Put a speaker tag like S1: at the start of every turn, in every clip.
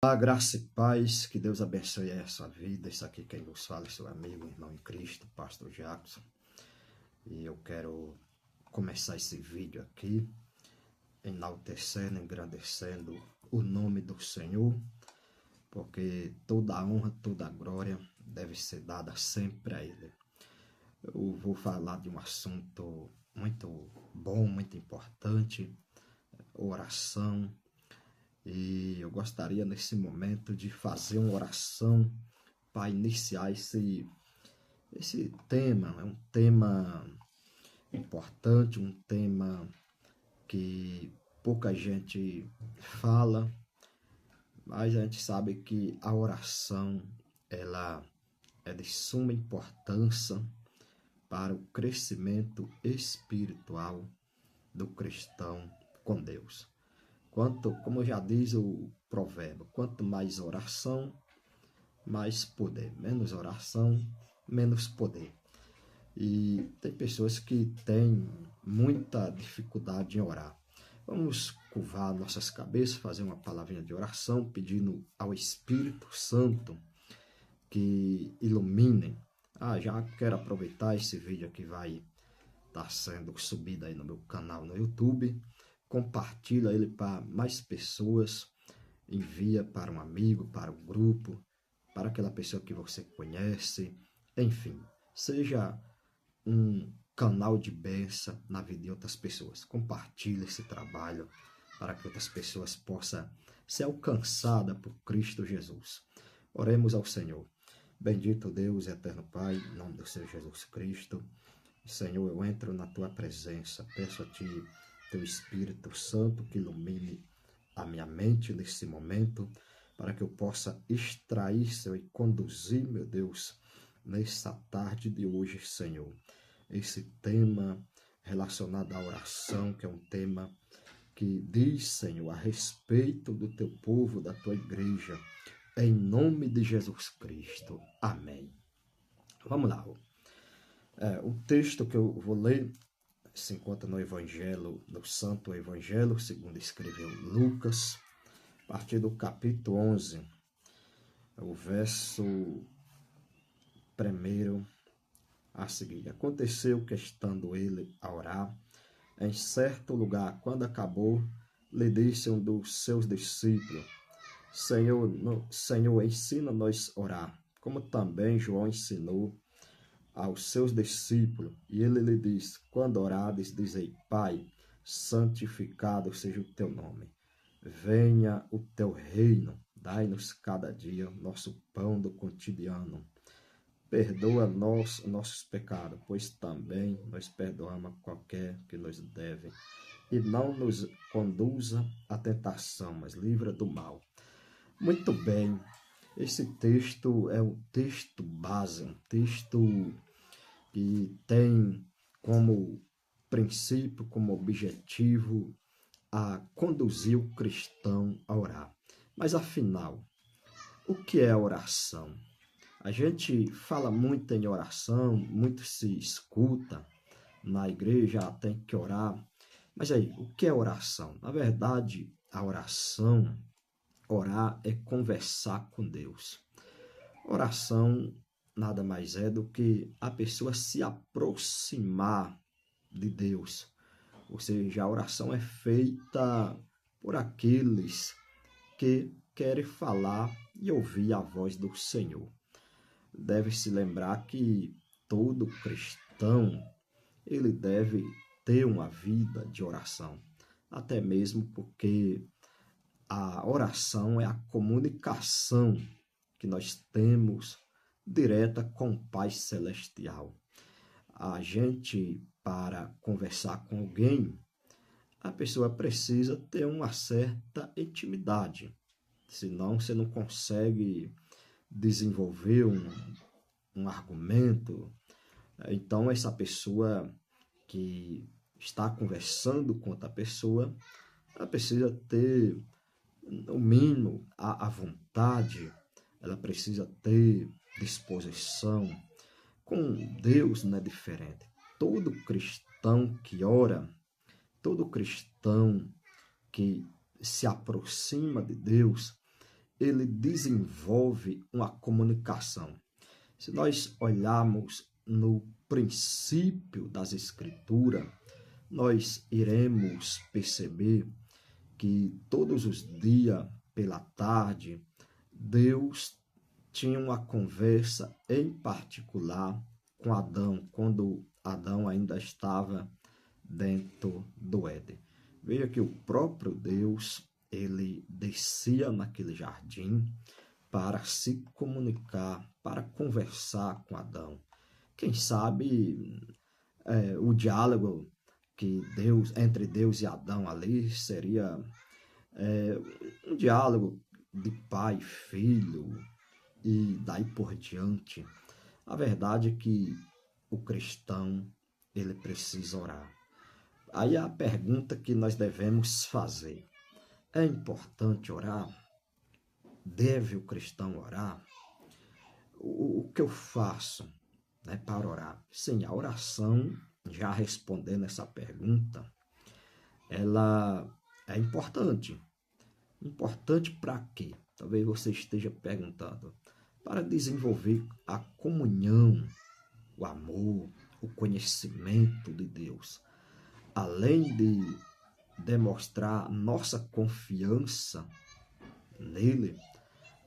S1: A graça e paz, que Deus abençoe a sua vida. Isso aqui quem vos fala é seu amigo, irmão em Cristo, pastor Jackson. E eu quero começar esse vídeo aqui, enaltecendo, engrandecendo o nome do Senhor, porque toda a honra, toda a glória deve ser dada sempre a Ele. Eu vou falar de um assunto muito bom, muito importante, oração. E eu gostaria nesse momento de fazer uma oração para iniciar esse tema. É um tema importante, um tema que pouca gente fala, mas a gente sabe que a oração ela é de suma importância para o crescimento espiritual do cristão com Deus. Como já diz o provérbio, quanto mais oração, mais poder. Menos oração, menos poder. E tem pessoas que têm muita dificuldade em orar. Vamos curvar nossas cabeças, fazer uma palavrinha de oração, pedindo ao Espírito Santo que ilumine. Já quero aproveitar esse vídeo que vai estar sendo subido aí no meu canal no YouTube. Compartilha ele para mais pessoas, envia para um amigo, para um grupo, para aquela pessoa que você conhece, enfim, seja um canal de bênção na vida de outras pessoas. Compartilhe esse trabalho para que outras pessoas possam ser alcançadas por Cristo Jesus. Oremos ao Senhor. Bendito Deus, eterno Pai, em nome do Senhor Jesus Cristo. Senhor, eu entro na Tua presença, peço a Ti, Teu Espírito Santo, que ilumine a minha mente nesse momento, para que eu possa extrair, Senhor, e conduzir, meu Deus, nessa tarde de hoje, Senhor, esse tema relacionado à oração, que é um tema que diz, Senhor, a respeito do Teu povo, da Tua igreja, em nome de Jesus Cristo. Amém. Vamos lá. O texto que eu vou ler se encontra no Evangelho, no Santo Evangelho, segundo escreveu Lucas, a partir do capítulo 11, o verso 1 a seguir. Aconteceu que, estando ele a orar, em certo lugar, quando acabou, lhe disse um dos seus discípulos: Senhor, ensina-nos a orar, como também João ensinou aos seus discípulos. E ele lhe diz: quando orades, dizei: Pai, santificado seja o teu nome. Venha o teu reino. Dai-nos cada dia nosso pão do cotidiano. Perdoa-nos nossos pecados, pois também nós perdoamos a qualquer que nos deve. E não nos conduza à tentação, mas livra do mal. Muito bem. Esse texto é um texto base, um texto que tem como princípio, como objetivo, a conduzir o cristão a orar. Mas afinal, o que é oração? A gente fala muito em oração, muito se escuta na igreja, tem que orar. Mas aí, o que é oração? Na verdade, a oração, orar é conversar com Deus. Oração nada mais é do que a pessoa se aproximar de Deus. Ou seja, a oração é feita por aqueles que querem falar e ouvir a voz do Senhor. Deve-se lembrar que todo cristão, ele deve ter uma vida de oração. Até mesmo porque a oração é a comunicação que nós temos direta com o Pai Celestial. A gente, para conversar com alguém, a pessoa precisa ter uma certa intimidade. Senão você não consegue desenvolver um argumento. Então, essa pessoa que está conversando com outra pessoa, ela precisa ter o mínimo, a vontade, ela precisa ter disposição. Com Deus não é diferente. Todo cristão que ora, todo cristão que se aproxima de Deus, ele desenvolve uma comunicação. Se nós olharmos no princípio das Escrituras, nós iremos perceber que todos os dias, pela tarde, Deus tinha uma conversa em particular com Adão, quando Adão ainda estava dentro do Éden. Veja que o próprio Deus, ele descia naquele jardim para se comunicar, para conversar com Adão. Quem sabe o diálogo que entre Deus e Adão ali seria um diálogo de pai, filho e daí por diante. A verdade é que o cristão, ele precisa orar. Aí a pergunta que nós devemos fazer: é importante orar? Deve o cristão orar? O que eu faço, né, para orar? Sim, a oração, já respondendo essa pergunta, ela é importante. Importante para quê? Talvez você esteja perguntando. Para desenvolver a comunhão, o amor, o conhecimento de Deus. Além de demonstrar nossa confiança nele,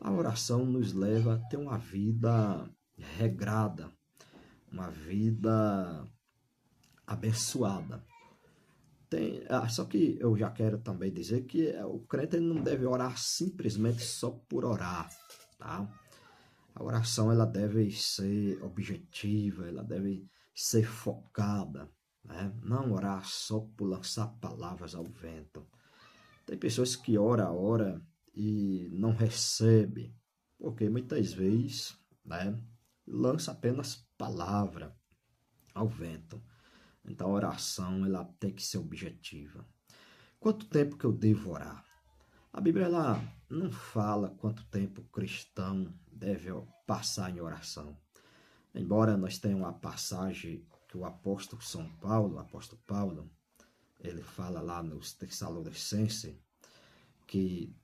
S1: a oração nos leva a ter uma vida regrada, uma vida abençoada. Só que eu já quero também dizer que o crente não deve orar simplesmente só por orar, tá? A oração ela deve ser objetiva, ela deve ser focada, né? Não orar só por lançar palavras ao vento. Tem pessoas que ora e não recebe, porque muitas vezes, né, lança apenas palavra ao vento. Então a oração ela tem que ser objetiva. Quanto tempo que eu devo orar? A Bíblia ela não fala quanto tempo o cristão deve passar em oração. Embora nós tenhamos uma passagem que o apóstolo Paulo, ele fala lá nos Tessalonicenses que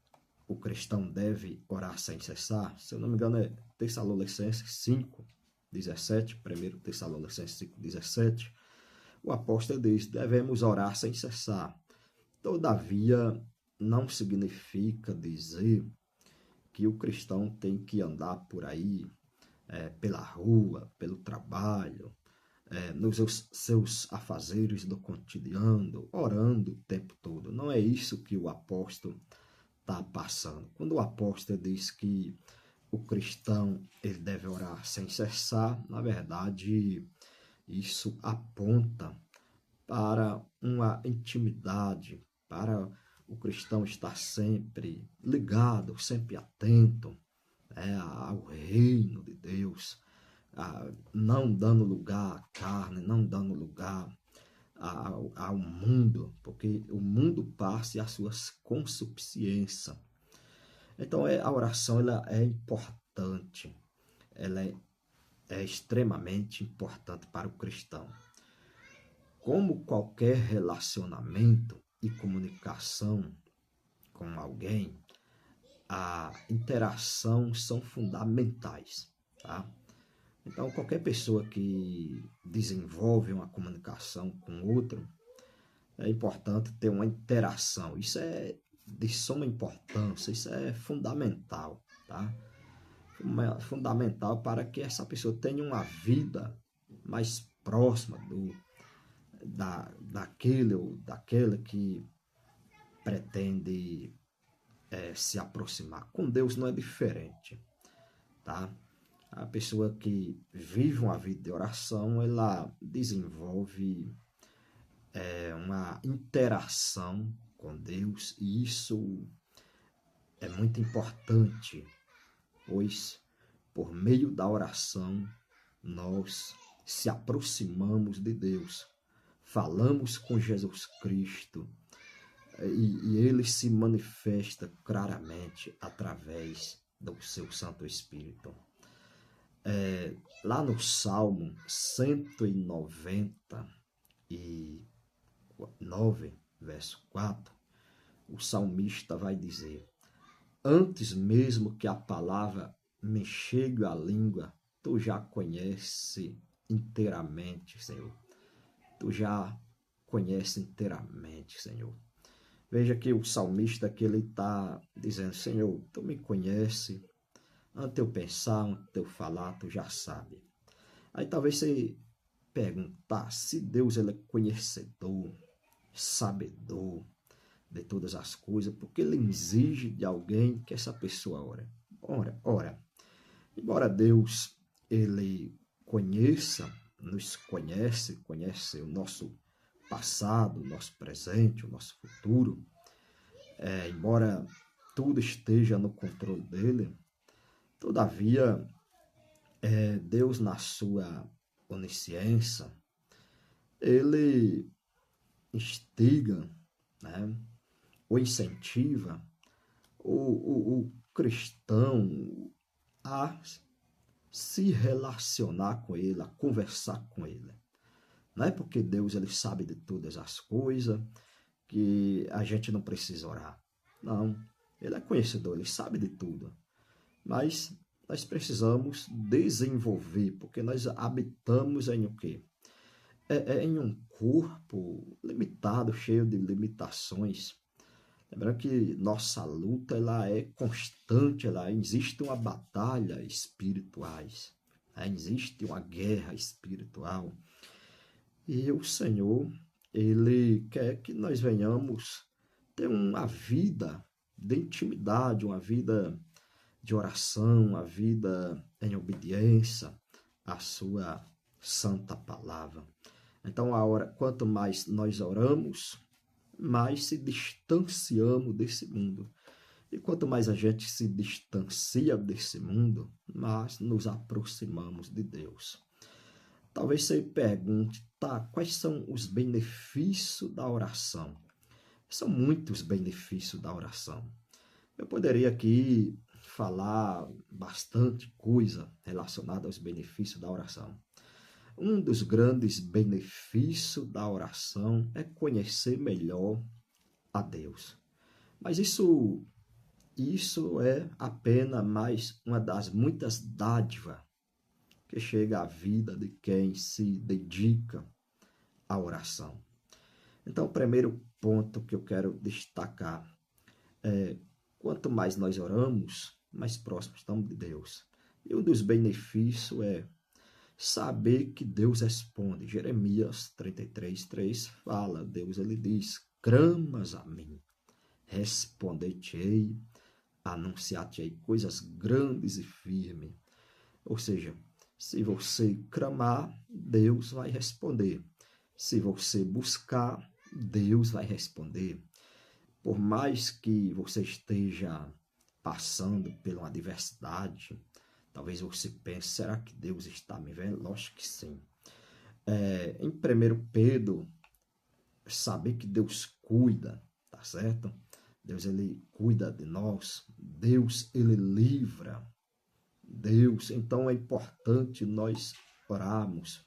S1: o cristão deve orar sem cessar. Se eu não me engano é Tessalonicenses 5:17, 1 Tessalonicenses 5:17. O apóstolo diz: devemos orar sem cessar. Todavia, não significa dizer que o cristão tem que andar por aí, pela rua, pelo trabalho, nos seus afazeres do cotidiano, orando o tempo todo. Não é isso que o apóstolo está passando. Quando o apóstolo diz que o cristão ele deve orar sem cessar, na verdade, isso aponta para uma intimidade, para o cristão estar sempre ligado, sempre atento, ao reino de Deus, não dando lugar à carne, não dando lugar ao mundo, porque o mundo passa e as suas consubstancias. Então a oração ela é importante, ela é extremamente importante para o cristão. Como qualquer relacionamento e comunicação com alguém, a interação são fundamentais, tá? Então, qualquer pessoa que desenvolve uma comunicação com outro, é importante ter uma interação. Isso é de suma importância, isso é fundamental, tá? Fundamental para que essa pessoa tenha uma vida mais próxima daquele ou daquela que pretende se aproximar. Com Deus não é diferente, tá? A pessoa que vive uma vida de oração, ela desenvolve uma interação com Deus, e isso é muito importante, pois por meio da oração nós se aproximamos de Deus, falamos com Jesus Cristo e ele se manifesta claramente através do seu Santo Espírito. Lá no Salmo 199, verso 4, o salmista vai dizer: antes mesmo que a palavra me chegue à língua, tu já conhece inteiramente, Senhor. Tu já conhece inteiramente, Senhor. Veja que o salmista que ele está dizendo, Senhor, tu me conhece, antes eu pensar, antes eu falar, tu já sabe. Aí talvez você perguntar se Deus ele é conhecedor, sabedor de todas as coisas, porque ele exige de alguém que essa pessoa ora. Embora Deus ele nos conhece o nosso passado, o nosso presente, o nosso futuro, embora tudo esteja no controle dele, todavia, Deus na sua onisciência, ele instiga, né, ou incentiva o cristão a se relacionar com ele, a conversar com ele. Não é porque Deus ele sabe de todas as coisas que a gente não precisa orar. Não, ele é conhecedor, ele sabe de tudo. Mas nós precisamos desenvolver, porque nós habitamos em o quê? Em um corpo limitado, cheio de limitações. Lembrando que nossa luta ela é constante, existe uma batalha espirituais, existe uma guerra espiritual. E o Senhor, ele quer que nós venhamos ter uma vida de intimidade, uma vida de oração, uma vida em obediência à sua santa palavra. Então, quanto mais nós oramos, mais se distanciamos desse mundo. E quanto mais a gente se distancia desse mundo, mais nos aproximamos de Deus. Talvez você pergunte, quais são os benefícios da oração? São muitos benefícios da oração. Eu poderia aqui falar bastante coisa relacionada aos benefícios da oração. Um dos grandes benefícios da oração é conhecer melhor a Deus. Mas isso é apenas mais uma das muitas dádivas que chega à vida de quem se dedica à oração. Então, o primeiro ponto que eu quero destacar é quanto mais nós oramos, mais próximos estamos de Deus. E um dos benefícios é saber que Deus responde. Jeremias 33:3 fala, Deus ele diz, clamas a mim, responder-te-ei, anunciar-te-ei coisas grandes e firmes. Ou seja, se você clamar, Deus vai responder. Se você buscar, Deus vai responder. Por mais que você esteja passando por uma adversidade, talvez você pense, será que Deus está me vendo? Lógico que sim. Em 1 Pedro, saber que Deus cuida, tá certo? Deus, ele cuida de nós. Deus, ele livra. Deus, então é importante nós orarmos.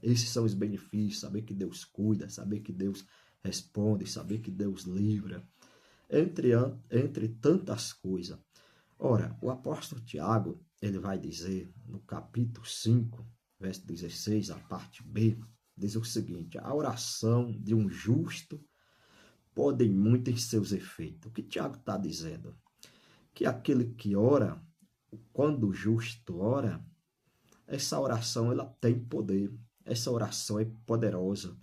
S1: Esses são os benefícios, saber que Deus cuida, saber que Deus responde, saber que Deus livra, entre tantas coisas. Ora, o apóstolo Tiago, ele vai dizer no capítulo 5, verso 16, a parte B, diz o seguinte, a oração de um justo pode muito em seus efeitos. O que Tiago está dizendo? Que aquele que ora, quando o justo ora, essa oração ela tem poder, essa oração é poderosa,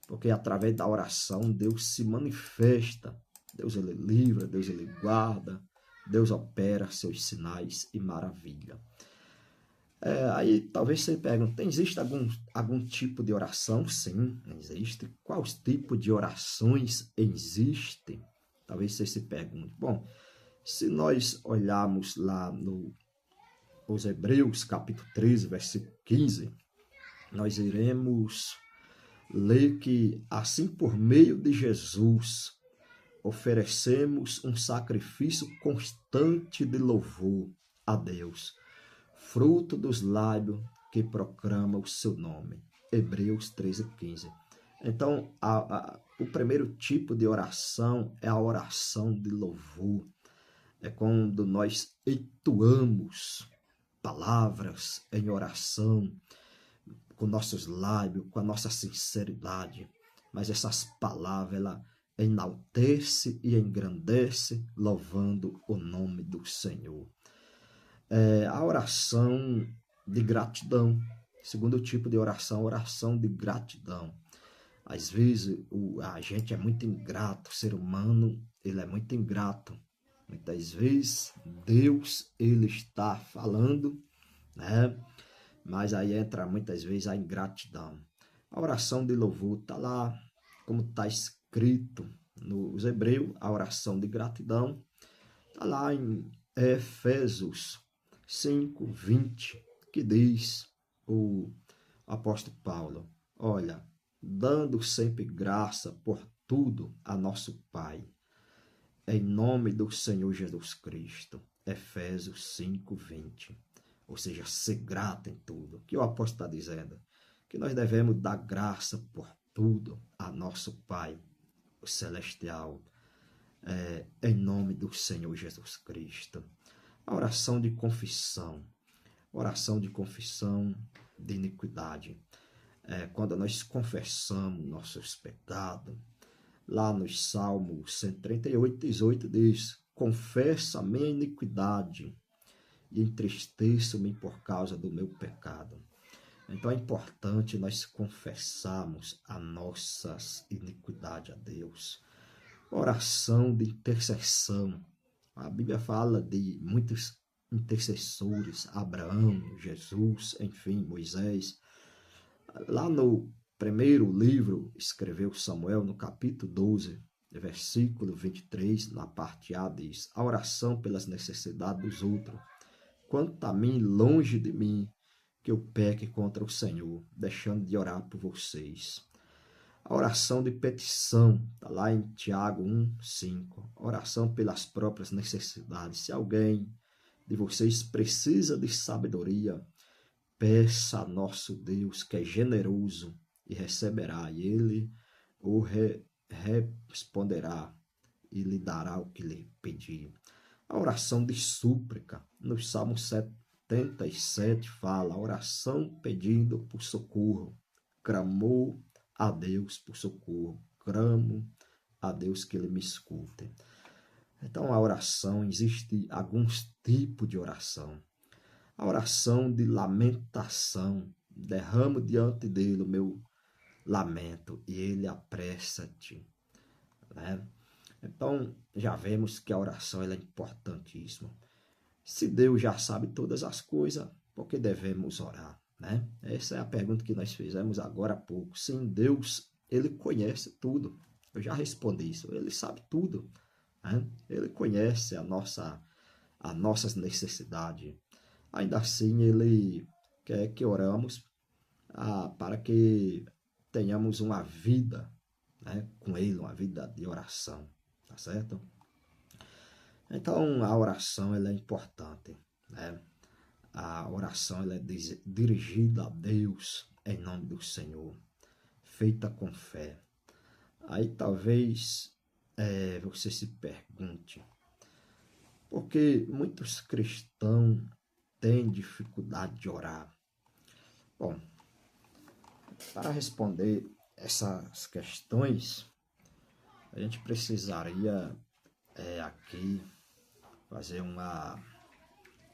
S1: porque através da oração Deus se manifesta, Deus ele livra, Deus ele guarda, Deus opera seus sinais e maravilha. Aí talvez você pergunte, existe algum tipo de oração? Sim, existe. Quais tipos de orações existem? Talvez você se pergunte. Bom, se nós olharmos lá nos Hebreus, capítulo 13, versículo 15, nós iremos ler que assim por meio de Jesus oferecemos um sacrifício constante de louvor a Deus, fruto dos lábios que proclamam o seu nome. Hebreus 13:15. Então, o primeiro tipo de oração é a oração de louvor. é quando nós entoamos palavras em oração, com nossos lábios, com a nossa sinceridade. Mas essas palavras, ela enaltece e engrandece, louvando o nome do Senhor. A oração de gratidão. Segundo tipo de oração, oração de gratidão. Às vezes a gente é muito ingrato, o ser humano ele é muito ingrato. Muitas vezes Deus ele está falando, né? Mas aí entra muitas vezes a ingratidão. A oração de louvor está lá, como está escrito nos Hebreus, a oração de gratidão está lá em Efésios 5:20, que diz o apóstolo Paulo: olha, dando sempre graça por tudo a nosso Pai, em nome do Senhor Jesus Cristo. Efésios 5:20. Ou seja, ser grato em tudo. O que o apóstolo está dizendo? Que nós devemos dar graça por tudo a nosso Pai, o Celestial, em nome do Senhor Jesus Cristo. A oração de confissão. Oração de confissão de iniquidade. Quando nós confessamos nossos pecados, lá no Salmo 138:18 diz: confessa a minha iniquidade e entristeço-me por causa do meu pecado. Então é importante nós confessarmos as nossas iniquidades a Deus. Oração de intercessão. A Bíblia fala de muitos intercessores, Abraão, Jesus, enfim, Moisés. Lá no primeiro livro, escreveu Samuel, no capítulo 12, versículo 23, na parte A, diz: a oração pelas necessidades dos outros. Quanto a mim, longe de mim, que eu peque contra o Senhor, deixando de orar por vocês. A oração de petição, está lá em Tiago 1:5. Oração pelas próprias necessidades. Se alguém de vocês precisa de sabedoria, peça a nosso Deus, que é generoso, e receberá, e ele o responderá e lhe dará o que lhe pedir. A oração de súplica, no Salmo 77 fala, a oração pedindo por socorro. Clamou a Deus por socorro. Clamo a Deus que ele me escute. Então a oração, existe alguns tipos de oração. A oração de lamentação. Derramo diante dele o meu lamento e ele apressa-te, né? Então, já vemos que a oração ela é importantíssima. Se Deus já sabe todas as coisas, por que devemos orar, né? Essa é a pergunta que nós fizemos agora há pouco. Sim, Deus, ele conhece tudo. Eu já respondi isso. Ele sabe tudo, né? Ele conhece as nossas necessidades. Ainda assim, ele quer que oramos para que tenhamos uma vida, né, com ele, uma vida de oração. Tá certo? Então, a oração ela é importante, né? A oração ela é dirigida a Deus em nome do Senhor, feita com fé. Aí talvez você se pergunte, por que muitos cristãos têm dificuldade de orar? Bom, para responder essas questões, a gente precisaria aqui fazer uma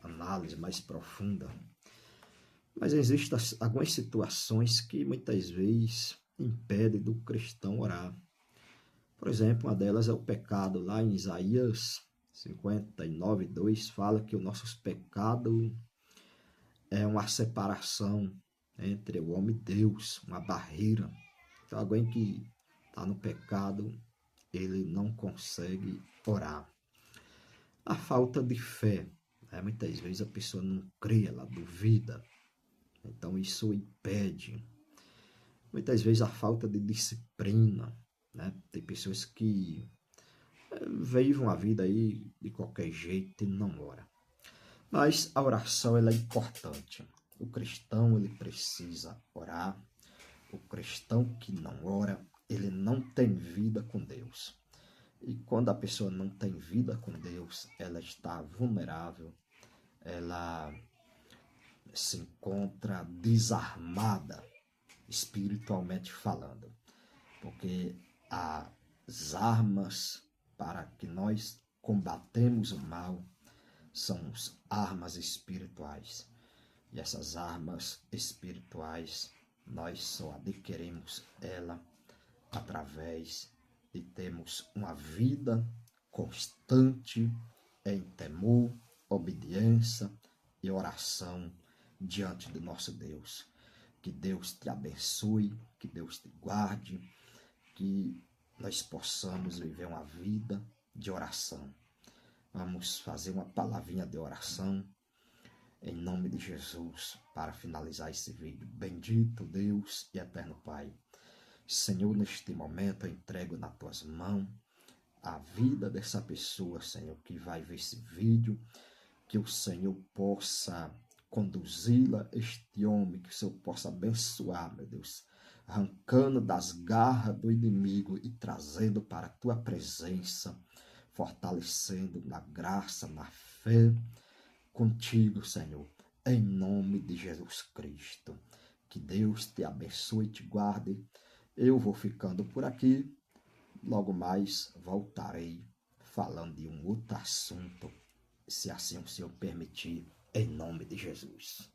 S1: análise mais profunda. Mas existem algumas situações que muitas vezes impedem do cristão orar. Por exemplo, uma delas é o pecado. Lá em Isaías 59:2 fala que os nossos pecados é uma separação entre o homem e Deus, uma barreira. Então alguém que está no pecado, ele não consegue orar. A falta de fé, né? Muitas vezes a pessoa não crê, ela duvida, então isso impede. Muitas vezes a falta de disciplina, né? Tem pessoas que vivem a vida aí de qualquer jeito e não oram. Mas a oração ela é importante. O cristão ele precisa orar. O cristão que não ora, ele não tem vida com Deus. E quando a pessoa não tem vida com Deus, ela está vulnerável, ela se encontra desarmada, espiritualmente falando. Porque as armas para que nós combatemos o mal são as armas espirituais. E essas armas espirituais, nós só adquirimos ela através de termos uma vida constante em temor, obediência e oração diante do nosso Deus. Que Deus te abençoe, que Deus te guarde, que nós possamos viver uma vida de oração. Vamos fazer uma palavrinha de oração em nome de Jesus para finalizar esse vídeo. Bendito Deus e eterno Pai. Senhor, neste momento eu entrego nas tuas mãos a vida dessa pessoa, Senhor, que vai ver esse vídeo, que o Senhor possa conduzi-la, este homem, que o Senhor possa abençoar, meu Deus, arrancando das garras do inimigo e trazendo para a tua presença, fortalecendo na graça, na fé, contigo, Senhor, em nome de Jesus Cristo. Que Deus te abençoe e te guarde. Eu vou ficando por aqui. Logo mais voltarei falando de um outro assunto, se assim o Senhor permitir, em nome de Jesus.